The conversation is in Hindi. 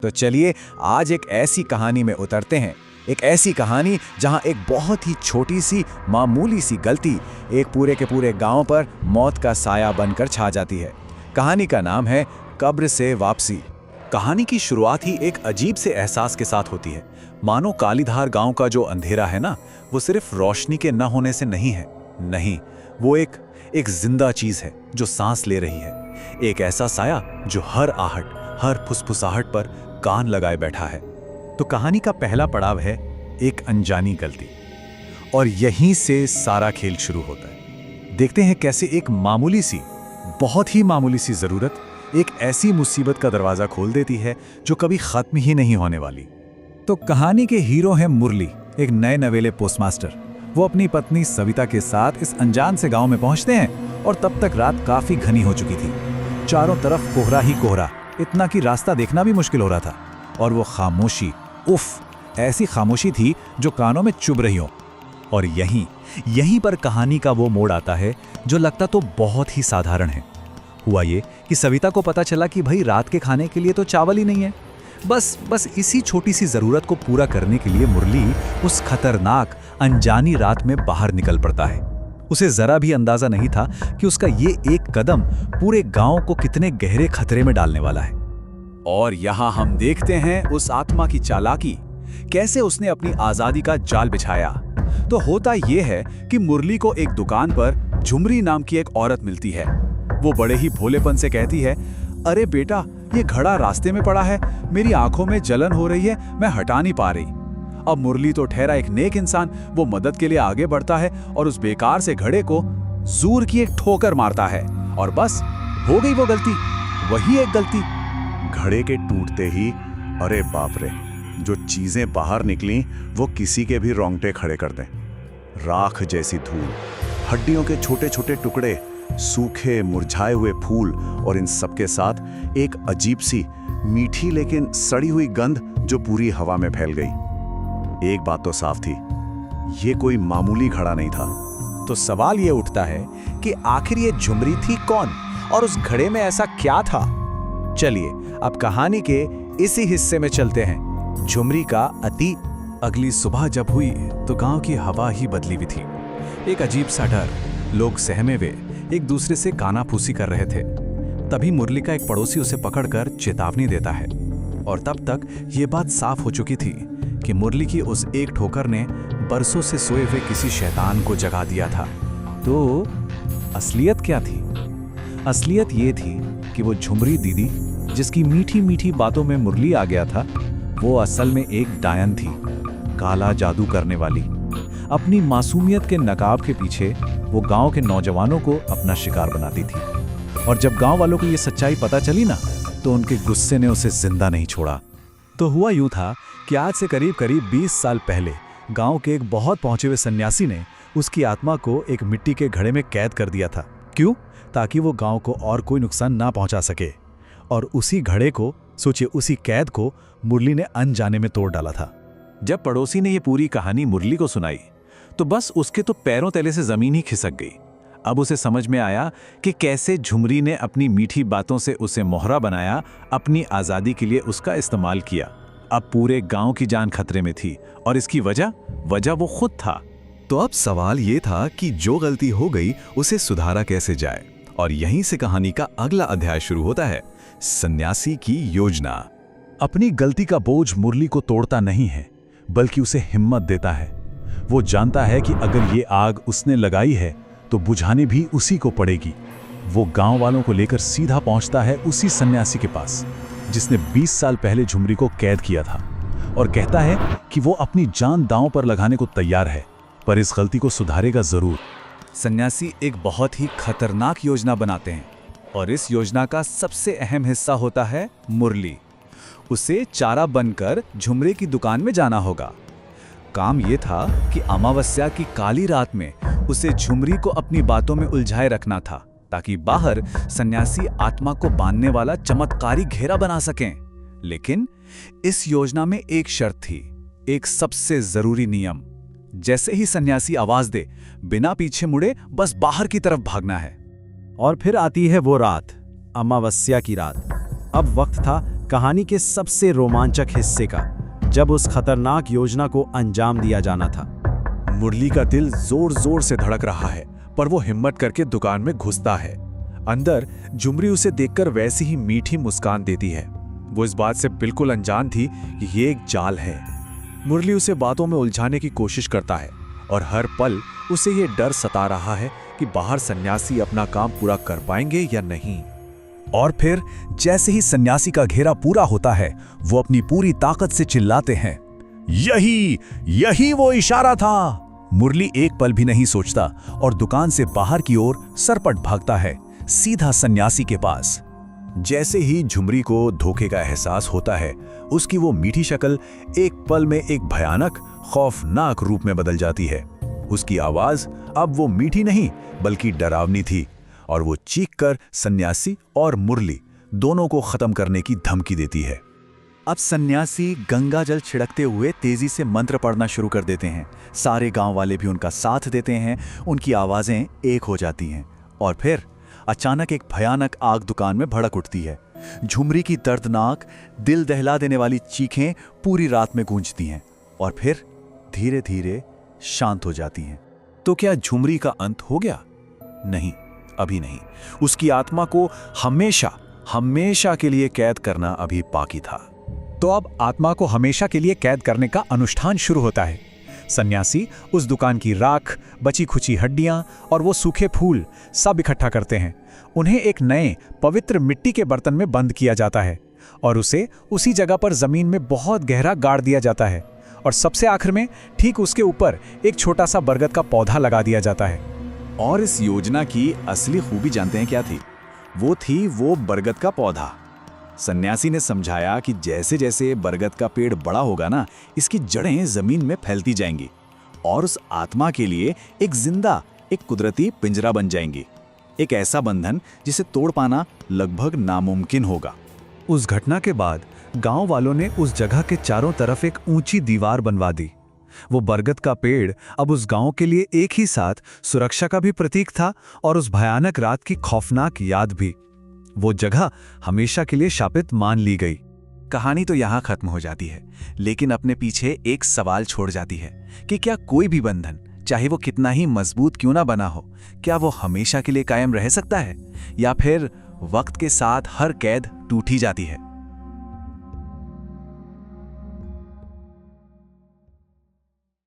तो चलिए आज एक ऐसी कहानी में उतरते हैं। एक ऐसी कहानी जहां एक बहुत ही छोटी सी मामूली सी गलती एक पूरे के पूरे गांव पर मौत का साया बनकर छा जाती है। कहानी का नाम है कब्र से वापसी। कहानी की शुरुआत ही एक अजीब से एहसास के साथ होती है। मानो कालीधार गांव का जो अंधेरा है ना, वो सिर्फ रोशनी के न होने से नहीं है। नहीं, वो एक जिंदा चीज है जो सांस ले रही है। एक ऐसा साया जो हर आहट, हर फुसफुसाहट पर कान लगाए बैठा है। तो कहानी का पहला पड़ाव है एक अनजानी गलती, और यहीं से सारा खेल शुरू होता है। देखते हैं कैसे एक मामूली सी, बहुत ही मामूली सी जरूरत एक ऐसी मुसीबत का दरवाजा खोल देती है जो कभी खत्म ही नहीं होने वाली। तो कहानी के हीरो हैं मुरली, एक नए नवेले पोस्टमास्टर। वो अपनी पत्नी सविता के साथ इस अनजान से गांव में पहुंचते हैं और तब तक रात काफी घनी हो चुकी थी। चारों तरफ कोहरा ही कोहरा, इतना कि रास्ता देखना भी मुश्किल हो रहा था। और वो खामोशी, उफ, ऐसी खामोशी थी जो कानों में चुभ रही हो। और यहीं पर कहानी का वो मोड़ आता है जो लगता तो बहुत ही साधारण है। हुआ ये कि सविता को पता चला कि भाई रात के खाने के लिए तो चावल ही नहीं है। बस इसी छोटी सी जरूरत को पूरा करने के लिए मुरली उस खतरनाक अनजानी रात में बाहर निकल पड़ता है। उसे जरा भी अंदाजा नहीं था कि उसका ये एक कदम पूरे गांव को कितने गहरे खतरे में डालने वाला है। और यहाँ हम देखते हैं उस आत्मा की चालाकी, कैसे उसने अपनी आजादी का जाल बिछाया। तो होता यह है कि मुरली को एक दुकान पर झुमरी नाम की एक औरत मिलती है। वो बड़े ही भोलेपन से कहती है, अरे बेटा, ये घड़ा रास्ते में पड़ा है, मेरी आंखों में जलन हो रही है, मैं हटा नहीं पा रही। अब मुरली तो ठहरा एक नेक इंसान, वो मदद के लिए आगे बढ़ता है और उस बेकार से घड़े को जोर की एक ठोकर मारता है। और बस हो गई वो गलती, वही एक गलती। घड़े के टूटते ही अरे बाप रे, जो चीजें बाहर निकली वो किसी के भी रोंगटे खड़े कर दें। राख जैसी धूल, हड्डियों के छोटे छोटे टुकड़े, सूखे मुरझाए हुए फूल, और इन सब के साथ एक अजीब सी मीठी लेकिन सड़ी हुई गंध जो पूरी हवा में फैल गई। एक बात तो साफ थी, ये कोई मामूली घड़ा नहीं था। तो सवाल ये उठता है कि आखिर ये झुमरी थी कौन, और उस घड़े में ऐसा क्या था। चलिए अब कहानी के इसी हिस्से में चलते हैं। झुमरी का अति। अगली सुबह जब हुई तो गांव की हवा ही बदली हुई थी। एक अजीब सा डर, लोग सहमे हुए एक दूसरे से कानाफूसी कर रहे थे। तभी मुरली का एक पड़ोसी उसे पकड़कर चेतावनी देता है। और तब तक ये बात साफ हो चुकी थी कि मुरली की उस एक ठोकर ने बरसों से सोए हुए किसी शैतान को जगा दिया था। तो असलियत क्या थी? असलियत ये थी कि वो झुमरी दीदी, जिसकी मीठी मीठी बातों में मुरली आ गया था, वो असल में एक डायन थी, काला जादू करने वाली। अपनी मासूमियत के नकाब के पीछे वो गांव के नौजवानों को अपना शिकार बनाती थी। और जब गांव वालों को ये सच्चाई पता चली ना, तो उनके गुस्से ने उसे जिंदा नहीं छोड़ा। तो हुआ यूं था कि आज से करीब 20 साल पहले गांव के एक बहुत पहुंचे हुए सन्यासी ने उसकी आत्मा को एक मिट्टी के घड़े में कैद कर दिया था। क्यों? ताकि वो गांव को और कोई नुकसान ना पहुंचा सके। और उसी घड़े को, सोचिए उसी कैद को, मुरली ने अनजाने में तोड़ डाला था। जब पड़ोसी ने ये पूरी कहानी मुरली को सुनाई तो बस उसके तो पैरों तले से जमीन ही खिसक गई। अब उसे समझ में आया कि कैसे झुमरी ने अपनी मीठी बातों से उसे मोहरा बनाया, अपनी आजादी के लिए उसका इस्तेमाल किया। अब पूरे गांव की जान खतरे में थी, और इसकी वजह वो खुद था। तो अब सवाल ये था कि जो गलती हो गई उसे सुधारा कैसे जाए। और यहीं से कहानी का अगला अध्याय शुरू होता है, सन्यासी की योजना। अपनी गलती का बोझ मुरली को तोड़ता नहीं है, बल्कि उसे हिम्मत देता है। वो जानता है कि अगर ये आग उसने लगाई है तो बुझाने भी उसी को पड़ेगी। वो गांव वालों को लेकर सीधा पहुंचता है उसी सन्यासी के पास जिसने 20 साल पहले झुमरी को कैद किया था, और कहता है कि वो अपनी जान दांव पर लगाने को तैयार है, पर इस गलती को सुधारेगा जरूर। सन्यासी एक बहुत ही खतरनाक योजना बनाते हैं, और इस योजना का सबसे अहम हिस्सा होता है मुरली। उसे चारा बनकर झुमरे की दुकान में जाना होगा। काम यह था कि अमावस्या की काली रात में उसे झुमरी को अपनी बातों में उलझाए रखना था, ताकि बाहर सन्यासी आत्मा को बांधने वाला चमत्कारी घेरा बना सकें। लेकिन इस योजना में एक शर्त थी, एक सबसे जरूरी नियम। जैसे ही सन्यासी आवाज दे, बिना पीछे मुड़े बस बाहर की तरफ भागना है। और फिर आती है वो रात, अमावस्या की रात। अब वक्त था कहानी के सबसे रोमांचक हिस्से का, जब उस खतरनाक योजना को अंजाम दिया जाना था। मुरली का दिल जोर जोर से धड़क रहा है, पर वो हिम्मत करके दुकान में घुसता है। अंदर झुमरी उसे देखकर वैसी ही मीठी मुस्कान देती है। वो इस बात से बिल्कुल अनजान थी कि ये एक जाल है। मुरली उसे बातों में उलझाने की कोशिश करता है और हर पल उसे ये डर सता रहा है कि बाहर सन्यासी अपना काम पूरा कर पाएंगे या नहीं। और फिर जैसे ही सन्यासी का घेरा पूरा होता है, वो अपनी पूरी ताकत से चिल्लाते हैं, यही वो इशारा था। मुरली एक पल भी नहीं सोचता और दुकान से बाहर की ओर सरपट भागता है, सीधा सन्यासी के पास। जैसे ही झुमरी को धोखे का एहसास होता है, उसकी वो मीठी शक्ल एक पल में एक भयानक, खौफनाक रूप में बदल जाती है। उसकी आवाज अब वो मीठी नहीं बल्कि डरावनी थी और वो चीखकर सन्यासी और मुरली दोनों को खत्म करने की धमकी देती है। अब सन्यासी गंगा जल छिड़कते हुए तेजी से मंत्र पढ़ना शुरू कर देते हैं। सारे गांव वाले भी उनका साथ देते हैं। उनकी आवाजें एक हो जाती हैं और फिर अचानक एक भयानक आग दुकान में भड़क उठती है। झुमरी की दर्दनाक, दिल दहला देने वाली चीखें पूरी रात में गूंजती हैं और फिर धीरे धीरे शांत हो जाती हैं। तो क्या झुमरी का अंत हो गया? नहीं, अभी नहीं। उसकी आत्मा को हमेशा हमेशा के लिए कैद करना अभी बाकी था। तो अब आत्मा को हमेशा के लिए कैद करने का अनुष्ठान शुरू होता है। सन्यासी उस दुकान की राख, बची खुची हड्डियां और वो सूखे फूल सब इकट्ठा करते हैं। उन्हें एक नए पवित्र मिट्टी के बर्तन में बंद किया जाता है और उसे उसी जगह पर जमीन में बहुत गहरा गाड़ दिया जाता है। और सबसे आखिर में ठीक उसके ऊपर एक छोटा सा बरगद का पौधा लगा दिया जाता है। और इस योजना की असली खूबी जानते हैं क्या थी? वो थी वो बरगद का पौधा। सन्यासी ने समझाया कि जैसे जैसे बरगद का पेड़ बड़ा होगा ना, इसकी जड़ें जमीन में फैलती जाएंगी और उस आत्मा के लिए एक जिंदा, एक कुदरती पिंजरा बन जाएंगी। एक ऐसा बंधन जिसे तोड़ पाना लगभग नामुमकिन होगा। उस घटना के बाद गांव वालों ने उस जगह के चारों तरफ एक ऊंची दीवार बनवा दी। वो बरगद का पेड़ अब उस गांव के लिए एक ही साथ सुरक्षा का भी प्रतीक था और उस भयानक रात की खौफनाक याद भी। वो जगह हमेशा के लिए शापित मान ली गई। कहानी तो यहाँ खत्म हो जाती है, लेकिन अपने पीछे एक सवाल छोड़ जाती है कि क्या कोई भी बंधन, चाहे वो कितना ही मजबूत क्यों ना बना हो, क्या वो हमेशा के लिए कायम रह सकता है या फिर वक्त के साथ हर कैद टूट ही जाती है?